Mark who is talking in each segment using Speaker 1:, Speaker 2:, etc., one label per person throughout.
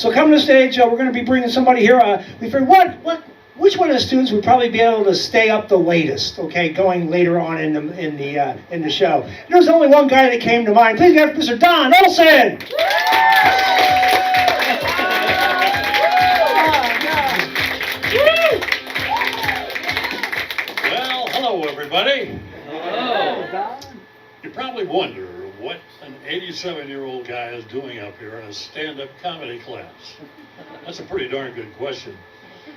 Speaker 1: So coming to stage, we're going to be bringing somebody here. We figured, which one of the students would probably be able to stay up the latest? Okay, going later on in the show. There's only one guy that came to mind. Please give Mr. Don Olsen.
Speaker 2: Well, hello everybody. Hello. You probably wonder what an 87-year-old guy is doing up here in a stand-up comedy class. That's a pretty darn good question.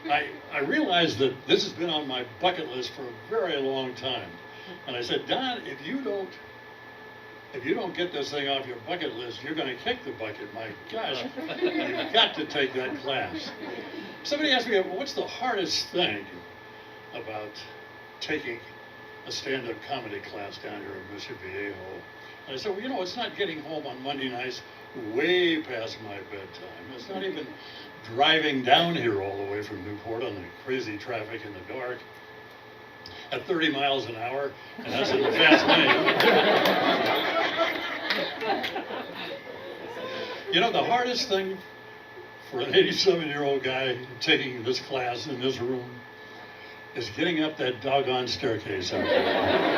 Speaker 2: I realized that this has been on my bucket list for a very long time. And I said, Don, if you don't get this thing off your bucket list, you're going to kick the bucket. My gosh, you've got to take that class. Somebody asked me, what's the hardest thing about taking a stand-up comedy class down here in Mission Viejo? And I said, well, it's not getting home on Monday nights way past my bedtime. It's not even driving down here all the way from Newport on the crazy traffic in the dark at 30 miles an hour, and that's in the fast lane. The hardest thing for an 87-year-old guy taking this class in this room is getting up that doggone staircase out there.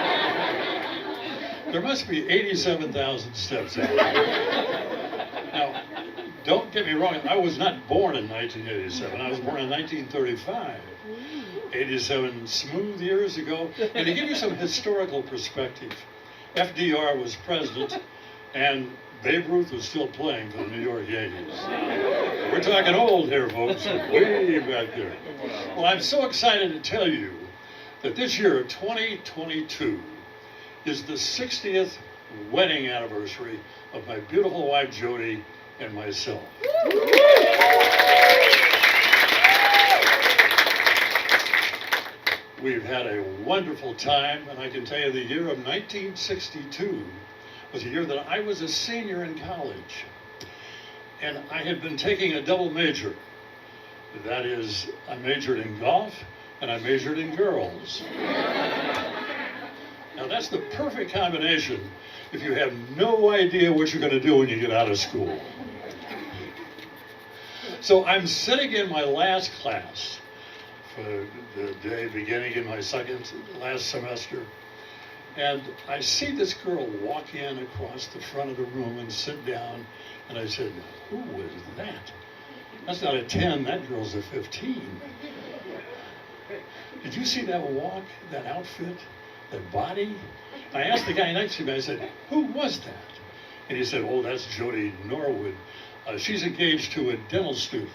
Speaker 2: There must be 87,000 steps out there. Now, don't get me wrong, I was not born in 1987. I was born in 1935. 87 smooth years ago. And to give you some historical perspective, FDR was president and Babe Ruth was still playing for the New York Yankees. We're talking old here, folks, way back there. Well, I'm so excited to tell you that this year, 2022, is the 60th wedding anniversary of my beautiful wife, Jody, and myself. We've had a wonderful time, and I can tell you the year of 1962 was a year that I was a senior in college. And I had been taking a double major. That is, I majored in golf and I majored in girls. Now that's the perfect combination if you have no idea what you're going to do when you get out of school. So I'm sitting in my last class for the day beginning in my last semester, and I see this girl walk in across the front of the room and sit down, and I said, who was that? That's not a 10, that girl's a 15. Did you see that walk, that outfit, that body? I asked the guy next to me, I said, who was that? And he said, oh, that's Jody Norwood. She's engaged to a dental student.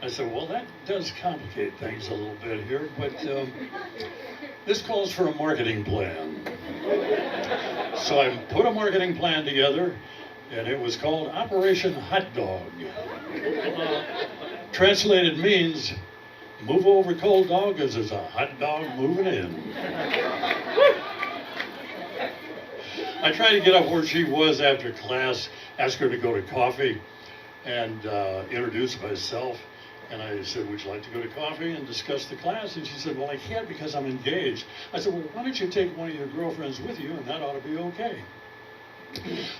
Speaker 2: I said, well, that does complicate things a little bit here, but this calls for a marketing plan. So I put a marketing plan together, and it was called Operation Hot Dog. Translated means, move over cold dog, because there's a hot dog moving in. I tried to get up where she was after class, ask her to go to coffee, and introduce myself. And I said, would you like to go to coffee and discuss the class? And she said, well, I can't because I'm engaged. I said, well, why don't you take one of your girlfriends with you, and that ought to be okay.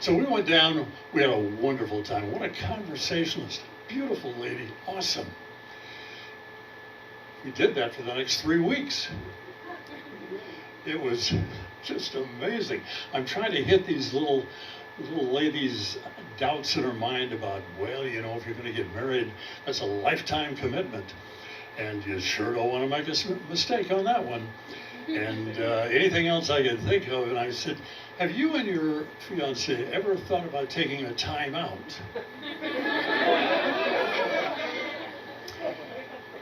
Speaker 2: So we went down, we had a wonderful time. What a conversationalist, beautiful lady, awesome. We did that for the next 3 weeks. It was just amazing. I'm trying to hit these little ladies' doubts in her mind about, well, if you're going to get married, that's a lifetime commitment. And you sure don't want to make a mistake on that one. And anything else I could think of. And I said, have you and your fiancé ever thought about taking a time out?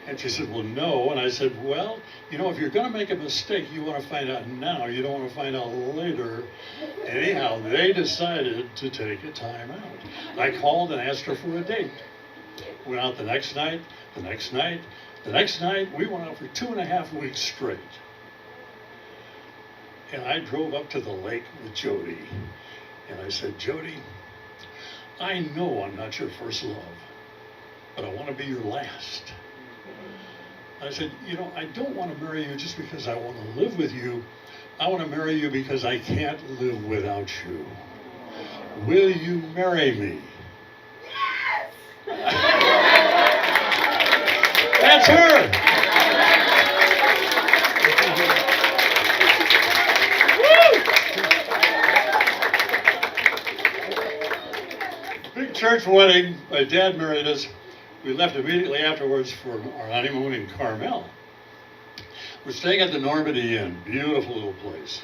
Speaker 2: And she said, well, no. And I said, well, if you're going to make a mistake, you want to find out now. You don't want to find out later. Anyhow, they decided to take a time out. I called and asked her for a date. Went out the next night, the next night, the next night. We went out for 2.5 weeks straight. And I drove up to the lake with Jody. And I said, Jody, I know I'm not your first love, but I want to be your last. I said, I don't want to marry you just because I want to live with you. I want to marry you because I can't live without you. Will you marry me?
Speaker 3: Yes!
Speaker 2: That's her. Big church wedding. My dad married us. We left immediately afterwards for our honeymoon in Carmel. We're staying at the Normandy Inn. Beautiful little place.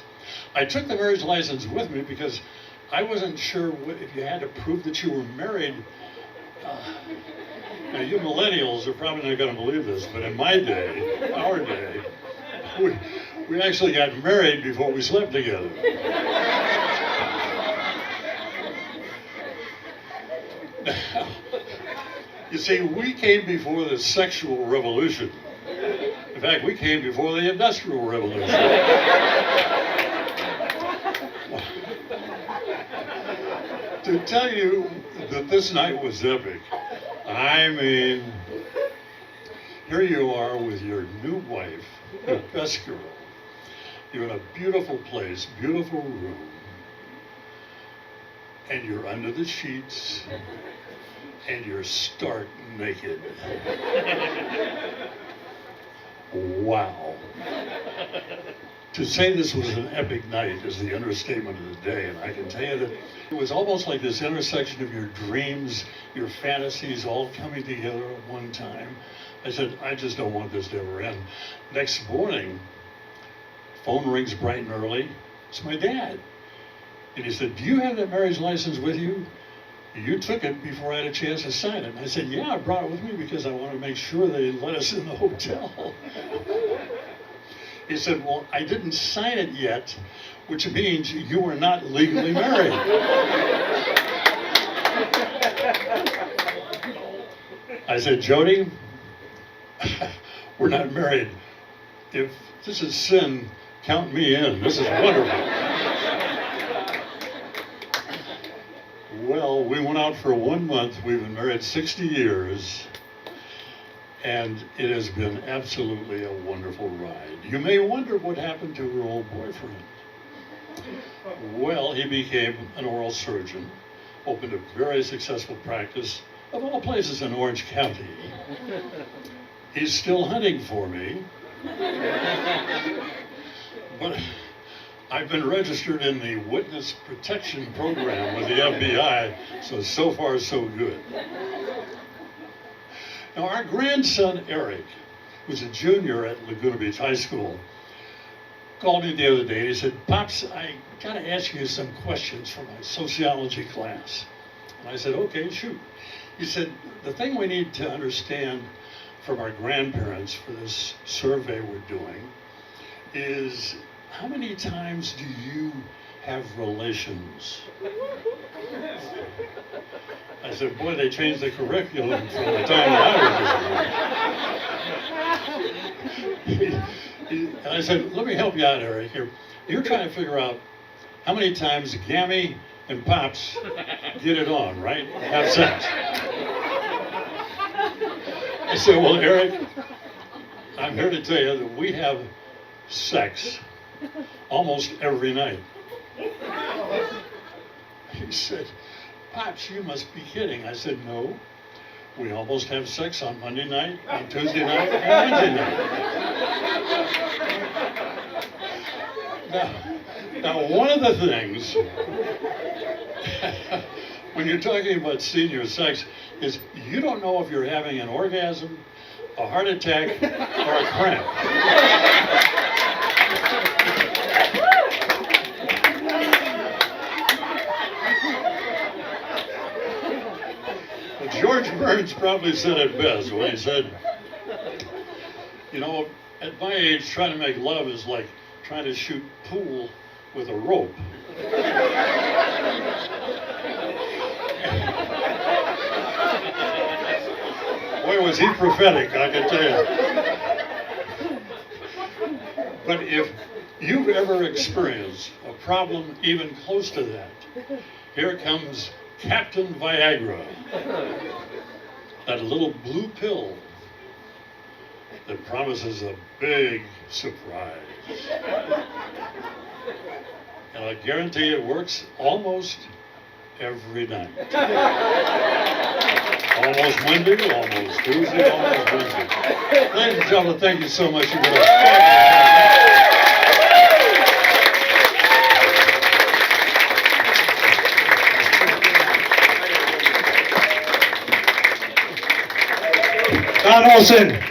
Speaker 2: I took the marriage license with me because I wasn't sure if you had to prove that you were married. Now, you millennials are probably not going to believe this, but in my day, our day, we actually got married before we slept together. Now, you see, we came before the sexual revolution. In fact, we came before the Industrial Revolution. To tell you that this night was epic, I mean, here you are with your new wife, your best girl. You're in a beautiful place, beautiful room, and you're under the sheets, and you're stark naked. Wow. To say this was an epic night is the understatement of the day, and I can tell you that it was almost like this intersection of your dreams, your fantasies all coming together at one time. I said, I just don't want this to ever end. Next morning, phone rings bright and early. It's my dad. And he said, do you have that marriage license with you? You took it before I had a chance to sign it. And I said, yeah, I brought it with me because I want to make sure they let us in the hotel. He said, well, I didn't sign it yet, which means you were not legally married. I said, Jody, we're not married. If this is sin, count me in. This is wonderful. Well, we went out for 1 month. We've been married 60 years. And it has been absolutely a wonderful ride. You may wonder what happened to her old boyfriend. Well, he became an oral surgeon, opened a very successful practice, of all places in Orange County. He's still hunting for me. But I've been registered in the Witness Protection Program with the FBI, so far so good. Now, our grandson, Eric, who's a junior at Laguna Beach High School, called me the other day and he said, Pops, I got to ask you some questions for my sociology class. And I said, okay, shoot. He said, the thing we need to understand from our grandparents for this survey we're doing is how many times do you have relations? I said, boy, they changed the curriculum from the time that I was born. And I said, let me help you out, Eric. You're trying to figure out how many times Gammy and Pops get it on, right? Have sex. I said, well, Eric, I'm here to tell you that we have sex almost every night. He said, Pops, you must be kidding. I said, no. We almost have sex on Monday night, on Tuesday night, and Wednesday night. Now, one of the things, when you're talking about senior sex, is you don't know if you're having an orgasm, a heart attack, or a cramp. George Burns probably said it best when he said, you know, at my age, trying to make love is like trying to shoot pool with a rope. Boy, was he prophetic, I can tell you. But if you've ever experienced a problem even close to that, here comes Captain Viagra, that little blue pill that promises a big surprise. And I guarantee it works almost every night. Almost Monday, almost Tuesday, almost Wednesday. Ladies and gentlemen, thank you so much. You've been
Speaker 1: Don Olsen.